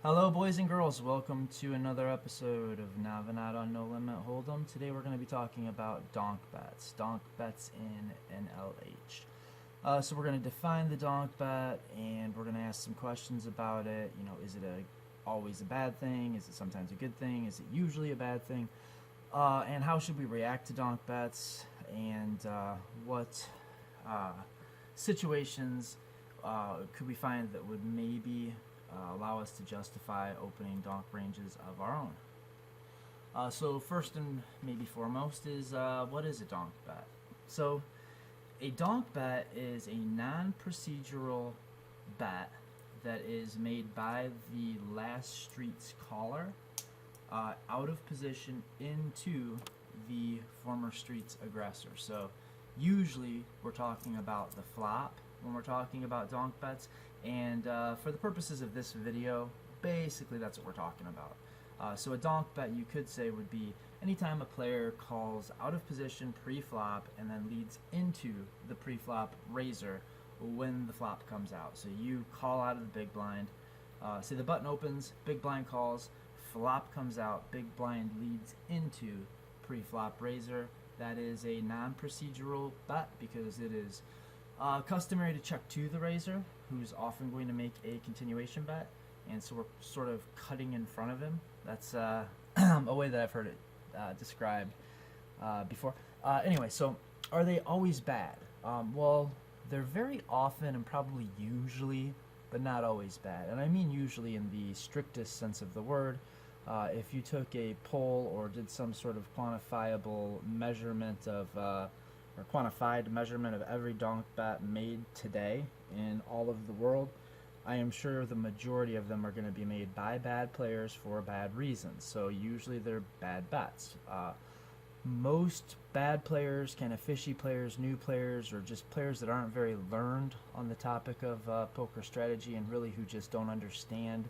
Hello, boys and girls. Welcome to another episode of Navinata No Limit Hold'em. Today we're going to be talking about donk bets. Donk bets in NLH. So we're going to define the donk bet, and we're going to ask some questions about it. You know, is it always a bad thing? Is it sometimes a good thing? Is it usually a bad thing? And how should we react to donk bets? And what situations could we find that would maybe allow us to justify opening donk ranges of our own. So first and maybe foremost is what is a donk bet? So a donk bet is a non-procedural bet that is made by the last street's caller out of position into the former street's aggressor. So usually we're talking about the flop when we're talking about donk bets, and for the purposes of this video, basically that's what we're talking about. So a donk bet, you could say, would be anytime a player calls out of position pre-flop and then leads into the pre-flop raiser when the flop comes out. So you call out of the big blind, say the button opens, big blind calls, flop comes out, big blind leads into pre-flop raiser. That is a non-procedural bet because it is customary to check to the raiser, who's often going to make a continuation bet, and so we're sort of cutting in front of him. That's a way that I've heard it described before. Anyway, so are they always bad? Well, they're very often and probably usually, but not always bad. And I mean usually in the strictest sense of the word. If you took a poll or did some sort of quantifiable measurement of or quantified measurement of every donk bet made today in all of the world, I am sure the majority of them are going to be made by bad players for bad reasons. So usually they're bad bets. Most bad players, kind of fishy players, new players, or just players that aren't very learned on the topic of poker strategy and really who just don't understand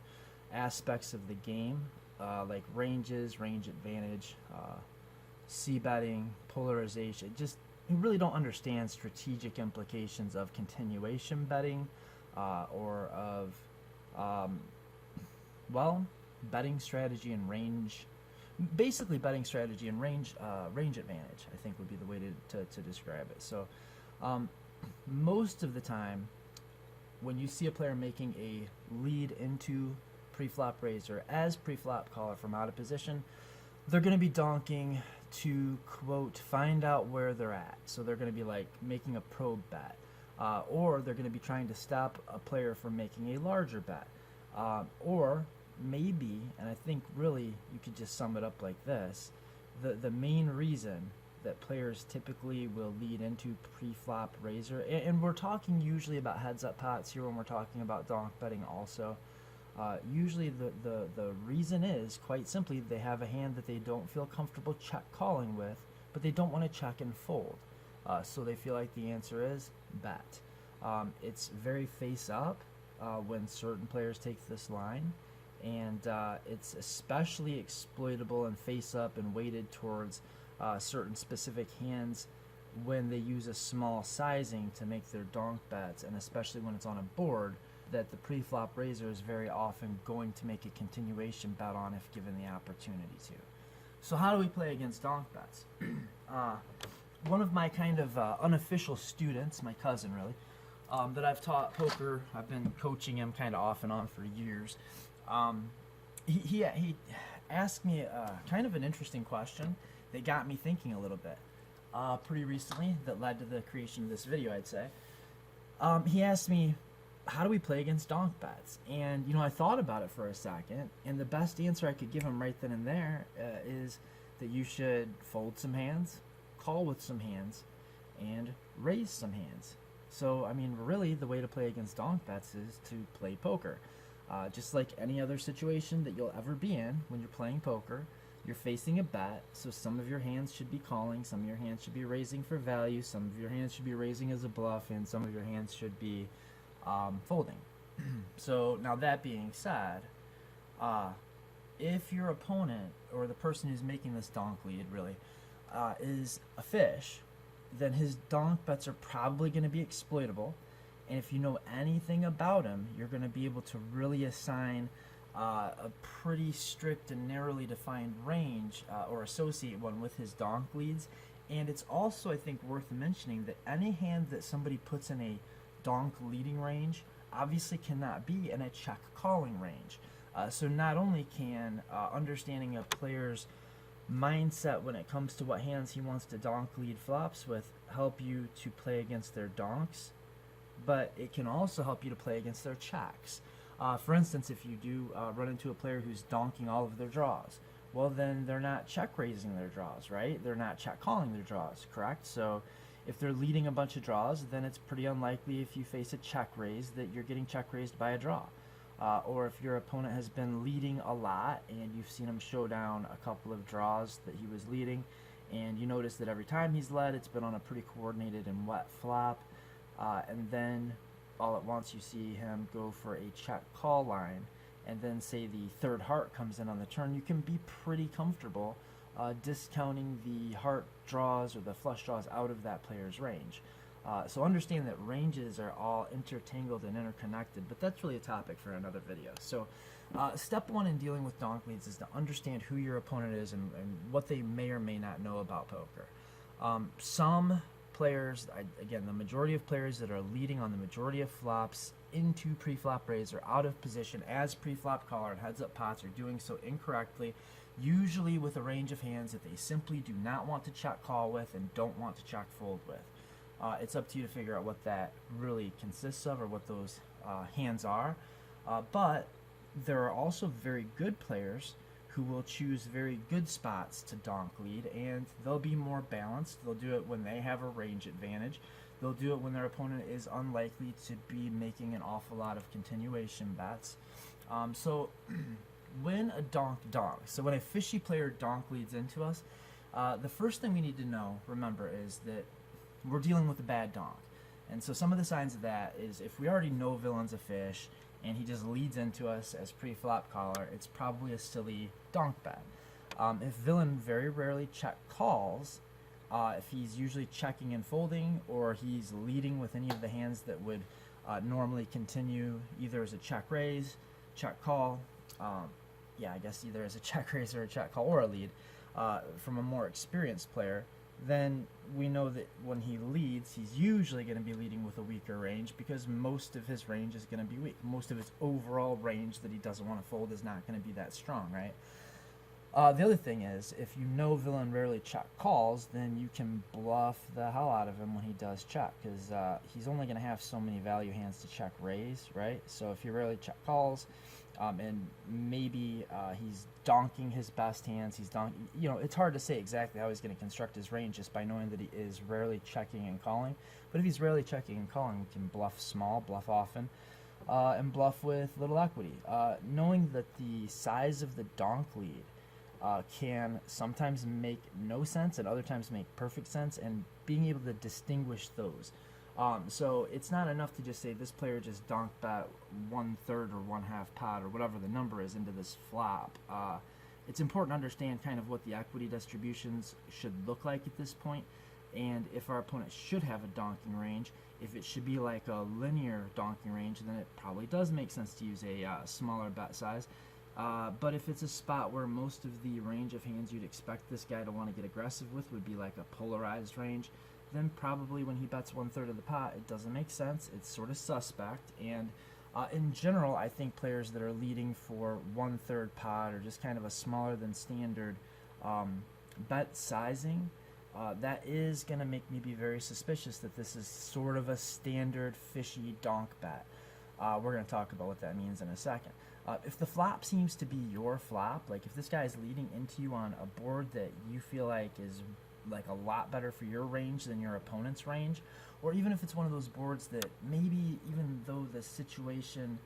aspects of the game, like ranges, range advantage, c-betting, polarization, just who really don't understand strategic implications of continuation betting or of, betting strategy and range. Basically, betting strategy and range advantage, I think, would be the way to describe it. So most of the time, when you see a player making a lead into pre-flop raiser as pre-flop caller from out of position, they're going to be donking to, quote, find out where they're at. So they're going to be like making a probe bet, or they're going to be trying to stop a player from making a larger bet, or maybe, and I think really you could just sum it up like this, the main reason that players typically will lead into pre-flop raiser, and we're talking usually about heads up pots here when we're talking about donk betting also. Usually the reason is, quite simply, they have a hand that they don't feel comfortable check calling with, but they don't want to check and fold. So they feel like the answer is bet. It's very face up when certain players take this line, and it's especially exploitable and face up and weighted towards certain specific hands when they use a small sizing to make their donk bets, and especially when it's on a board that the pre-flop raiser is very often going to make a continuation bet on if given the opportunity to. So how do we play against donk bets? One of my kind of unofficial students, my cousin really, that I've taught poker, I've been coaching him kind of off and on for years, he asked me kind of an interesting question that got me thinking a little bit pretty recently, that led to the creation of this video, I'd say. He asked me, how do we play against donk bets? And, you know, I thought about it for a second, and the best answer I could give him right then and there is that you should fold some hands, call with some hands, and raise some hands. So, I mean, really, the way to play against donk bets is to play poker. Just like any other situation that you'll ever be in when you're playing poker, you're facing a bet, so some of your hands should be calling, some of your hands should be raising for value, some of your hands should be raising as a bluff, and some of your hands should be folding. So now that being said, if your opponent or the person who's making this donk lead really is a fish, then his donk bets are probably going to be exploitable, and if you know anything about him, you're going to be able to really assign a pretty strict and narrowly defined range, or associate one with his donk leads. And it's also, I think, worth mentioning that any hand that somebody puts in a donk leading range obviously cannot be in a check calling range. So not only can understanding a player's mindset when it comes to what hands he wants to donk lead flops with help you to play against their donks, but it can also help you to play against their checks. For instance, if you do run into a player who's donking all of their draws, well, then they're not check raising their draws, right? They're not check calling their draws, correct? So if they're leading a bunch of draws, then it's pretty unlikely if you face a check raise that you're getting check raised by a draw. Or if your opponent has been leading a lot and you've seen him show down a couple of draws that he was leading, and you notice that every time he's led, it's been on a pretty coordinated and wet flop, and then all at once you see him go for a check call line, and then say the third heart comes in on the turn, you can be pretty comfortable discounting the heart draws or the flush draws out of that player's range. So understand that ranges are all intertangled and interconnected, but that's really a topic for another video. So step one in dealing with donk leads is to understand who your opponent is and what they may or may not know about poker. Some players, again, the majority of players that are leading on the majority of flops into pre-flop raise or out of position as pre-flop caller and heads-up pots are doing so incorrectly, usually with a range of hands that they simply do not want to check call with and don't want to check fold with. It's up to you to figure out what that really consists of or what those hands are. But there are also very good players who will choose very good spots to donk lead, and they'll be more balanced. They'll do it when they have a range advantage. They'll do it when their opponent is unlikely to be making an awful lot of continuation bets. So when a donk donks, so when a fishy player donk leads into us, the first thing we need to know, remember, is that we're dealing with a bad donk. And so some of the signs of that is if we already know villain's a fish and he just leads into us as pre-flop caller, it's probably a silly donk bet. If villain very rarely check calls, if he's usually checking and folding, or he's leading with any of the hands that would normally continue either as a check raise, check call, I guess either as a check raise or a check call or a lead from a more experienced player, then we know that when he leads, he's usually going to be leading with a weaker range because most of his range is going to be weak. Most of his overall range that he doesn't want to fold is not going to be that strong, right? The other thing is, if you know villain rarely check calls, then you can bluff the hell out of him when he does check, because he's only going to have so many value hands to check raise, right? So if he rarely check calls, and maybe he's donking his best hands, it's hard to say exactly how he's going to construct his range just by knowing that he is rarely checking and calling. But if he's rarely checking and calling, we can bluff small, bluff often, and bluff with little equity. Knowing that the size of the donk lead can sometimes make no sense and other times make perfect sense, and being able to distinguish those. So it's not enough to just say this player just donk bet 1/3 or 1/2 pot or whatever the number is into this flop. It's important to understand kind of what the equity distributions should look like at this point, and if our opponent should have a donking range. If it should be like a linear donking range, then it probably does make sense to use a smaller bet size. But if it's a spot where most of the range of hands you'd expect this guy to want to get aggressive with would be like a polarized range, then probably when he bets 1/3 of the pot, it doesn't make sense. It's sort of suspect. And in general, I think players that are leading for 1/3 pot or just kind of a smaller than standard bet sizing, that is going to make me be very suspicious that this is sort of a standard fishy donk bet. We're going to talk about what that means in a second. If the flop seems to be your flop, like if this guy is leading into you on a board that you feel like is like a lot better for your range than your opponent's range, or even if it's one of those boards that maybe even though the situation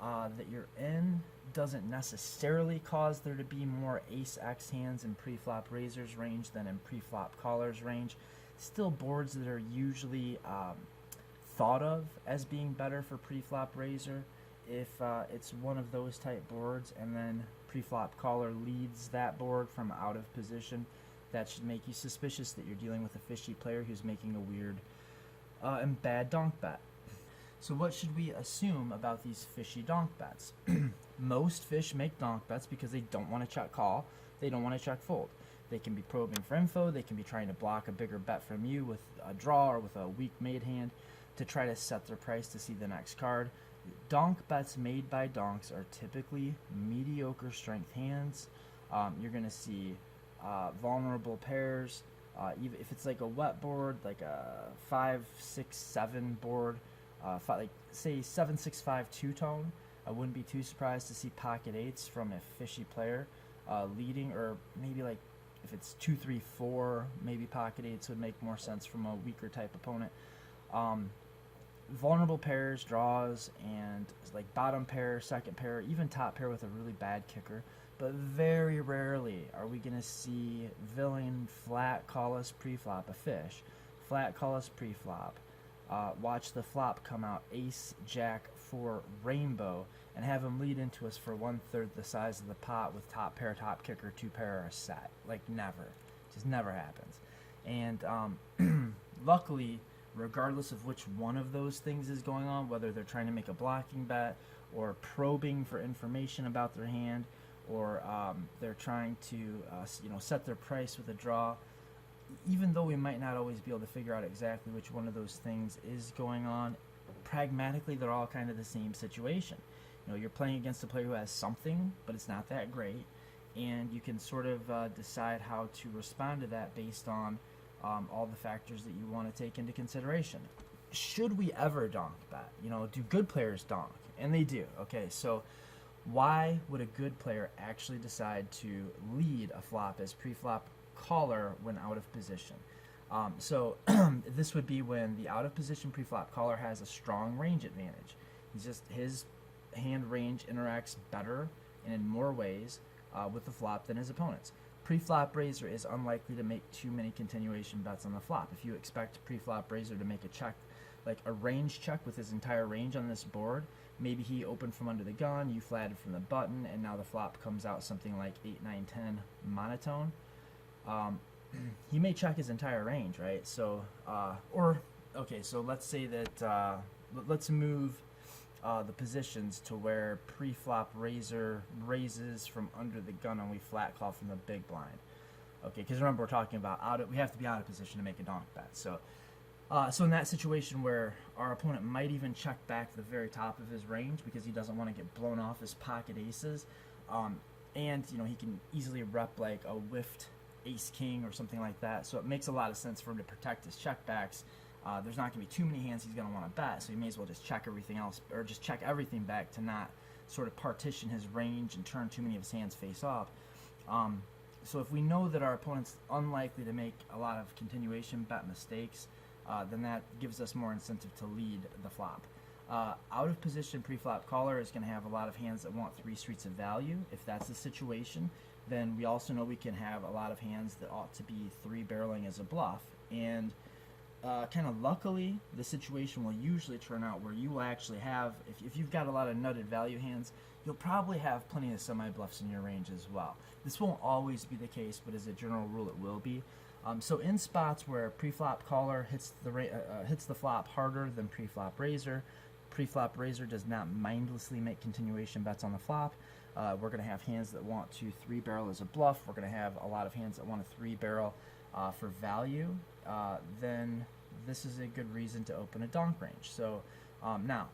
that you're in doesn't necessarily cause there to be more ace-x hands in pre-flop raisers range than in pre-flop callers range, still boards that are usually thought of as being better for pre-flop raiser. If it's one of those type boards and then pre-flop caller leads that board from out of position, that should make you suspicious that you're dealing with a fishy player who's making a weird and bad donk bet. So what should we assume about these fishy donk bets? Most fish make donk bets because they don't want to check call, they don't want to check fold. They can be probing for info, they can be trying to block a bigger bet from you with a draw or with a weak made hand to try to set their price to see the next card. Donk bets made by donks are typically mediocre strength hands. You're going to see vulnerable pairs. Even if it's like a wet board, like a 5, 6, 7 board, like say 7, 6, 5 two-tone, I wouldn't be too surprised to see pocket eights from a fishy player leading, or maybe like if it's 2, 3, 4, maybe pocket eights would make more sense from a weaker type opponent. Vulnerable pairs, draws, and like bottom pair, second pair, even top pair with a really bad kicker. But very rarely are we going to see villain flat call us pre-flop a fish, flat call us pre-flop, watch the flop come out ace, jack, 4, rainbow, and have him lead into us for 1/3 the size of the pot with top pair, top kicker, 2 pair, or a set. Like never. Just never happens. And luckily, regardless of which one of those things is going on, whether they're trying to make a blocking bet or probing for information about their hand, or they're trying to set their price with a draw, even though we might not always be able to figure out exactly which one of those things is going on, pragmatically they're all kind of the same situation. You're playing against a player who has something, but it's not that great, and you can sort of decide how to respond to that based on all the factors that you want to take into consideration. Should we ever donk bet? Do good players donk? And they do. Okay, so why would a good player actually decide to lead a flop as pre-flop caller when out of position? So this would be when the out of position pre-flop caller has a strong range advantage. His hand range interacts better and in more ways with the flop than his opponent's. Pre-flop raiser is unlikely to make too many continuation bets on the flop. If you expect pre-flop raiser to make a check, like a range check with his entire range on this board, maybe he opened from under the gun, you flatted from the button, and now the flop comes out something like 8, 9, 10 monotone. He may check his entire range, right? So, so let's say that, let's move the positions to where pre-flop raiser raises from under the gun and we flat call from the big blind. Okay, because remember we're talking about we have to be out of position to make a donk bet. So in that situation where our opponent might even check back the very top of his range because he doesn't want to get blown off his pocket aces, and he can easily rep like a whiffed ace king or something like that. So it makes a lot of sense for him to protect his checkbacks. There's not going to be too many hands he's going to want to bet, so he may as well just check everything else, or just check everything back to not sort of partition his range and turn too many of his hands face off. So if we know that our opponent's unlikely to make a lot of continuation bet mistakes, then that gives us more incentive to lead the flop. Out of position pre-flop caller is going to have a lot of hands that want 3 streets of value. If that's the situation, then we also know we can have a lot of hands that ought to be 3-barreling as a bluff. And kind of luckily, the situation will usually turn out where you will actually have, if you've got a lot of nutted value hands, you'll probably have plenty of semi-bluffs in your range as well. This won't always be the case, but as a general rule it will be. So in spots where pre-flop caller hits the flop harder than pre-flop raiser does not mindlessly make continuation bets on the flop. We're going to have hands that want to 3-barrel as a bluff. We're going to have a lot of hands that want to 3-barrel for value. Then this is a good reason to open a donk range. So now,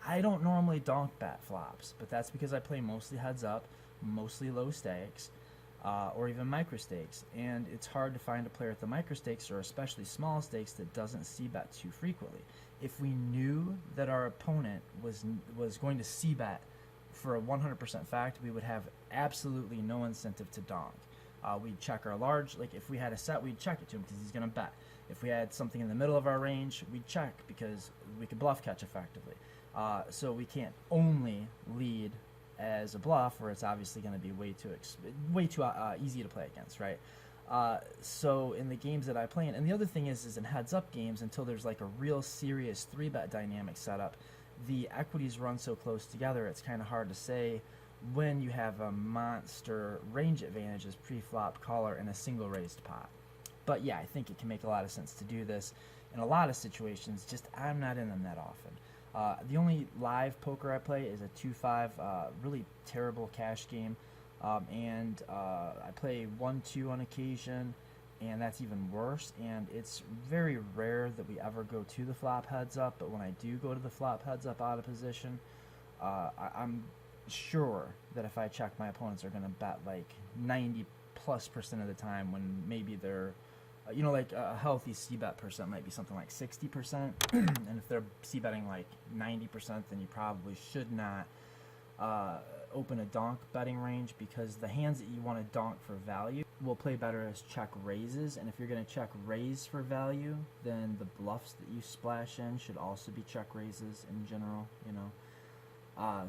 I don't normally donk bet flops, but that's because I play mostly heads up, mostly low stakes, or even micro stakes, and it's hard to find a player at the micro stakes or especially small stakes that doesn't c-bet too frequently. If we knew that our opponent was going to c-bet for a 100% fact, we would have absolutely no incentive to donk. We'd check our large, like if we had a set, we'd check it to him because he's going to bet. If we had something in the middle of our range, we'd check because we could bluff catch effectively. So we can't only lead as a bluff, or it's obviously going to be way too easy to play against, right? So in the games that I play in, and the other thing is in heads-up games, until there's like a real serious 3-bet dynamic setup, the equities run so close together, it's kind of hard to say when you have a monster range advantage as pre-flop caller in a single raised pot. But yeah, I think it can make a lot of sense to do this in a lot of situations, just I'm not in them that often. The only live poker I play is a 2-5, really terrible cash game, and I play 1-2 on occasion, and that's even worse. And it's very rare that we ever go to the flop heads up, but when I do go to the flop heads up out of position, I'm sure that if I check, my opponents are going to bet like 90+% of the time, when maybe they're, like a healthy c-bet percent might be something like 60%. And if they're c-betting like 90%, then you probably should not open a donk betting range, because the hands that you want to donk for value will play better as check raises. And if you're going to check raise for value, then the bluffs that you splash in should also be check raises in general,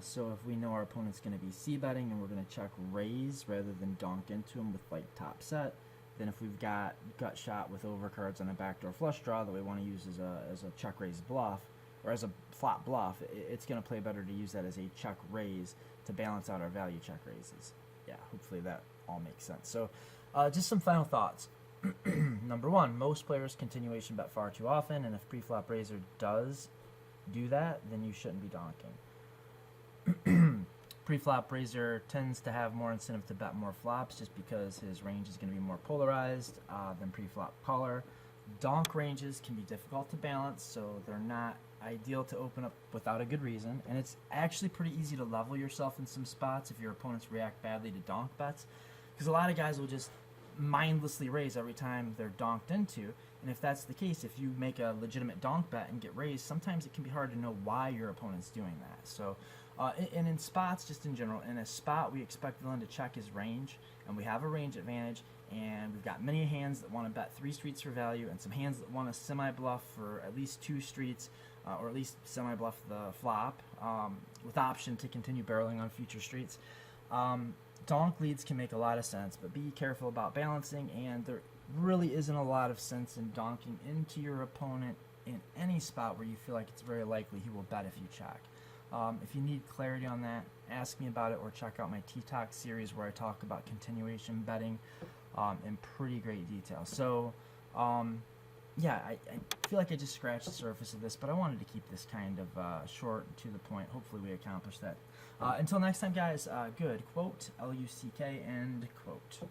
so if we know our opponent's going to be c-betting and we're going to check raise rather than donk into him with like top set, then if we've got gut shot with overcards and a backdoor flush draw that we want to use as a check raise bluff, or as a flop bluff, it's going to play better to use that as a check raise to balance out our value check raises. Yeah, hopefully that all makes sense. So just some final thoughts. Number one, most players continuation bet far too often, and if pre-flop raiser does do that, then you shouldn't be donking. Pre-flop raiser tends to have more incentive to bet more flops, just because his range is going to be more polarized than pre-flop caller. Donk ranges can be difficult to balance, so they're not ideal to open up without a good reason. And it's actually pretty easy to level yourself in some spots if your opponents react badly to donk bets, because a lot of guys will just mindlessly raise every time they're donked into. And if that's the case, if you make a legitimate donk bet and get raised, sometimes it can be hard to know why your opponent's doing that. So and in spots, just in general, in a spot we expect villain to check his range, and we have a range advantage, and we've got many hands that want to bet 3 streets for value, and some hands that want to semi-bluff for at least 2 streets, or at least semi-bluff the flop, with option to continue barreling on future streets. Donk leads can make a lot of sense, but be careful about balancing, and there really isn't a lot of sense in donking into your opponent in any spot where you feel like it's very likely he will bet if you check. If you need clarity on that, ask me about it, or check out my T-Talk series where I talk about continuation betting in pretty great detail. So, yeah, I feel like I just scratched the surface of this, but I wanted to keep this kind of short and to the point. Hopefully we accomplished that. Until next time, guys, good quote, Luck, end quote.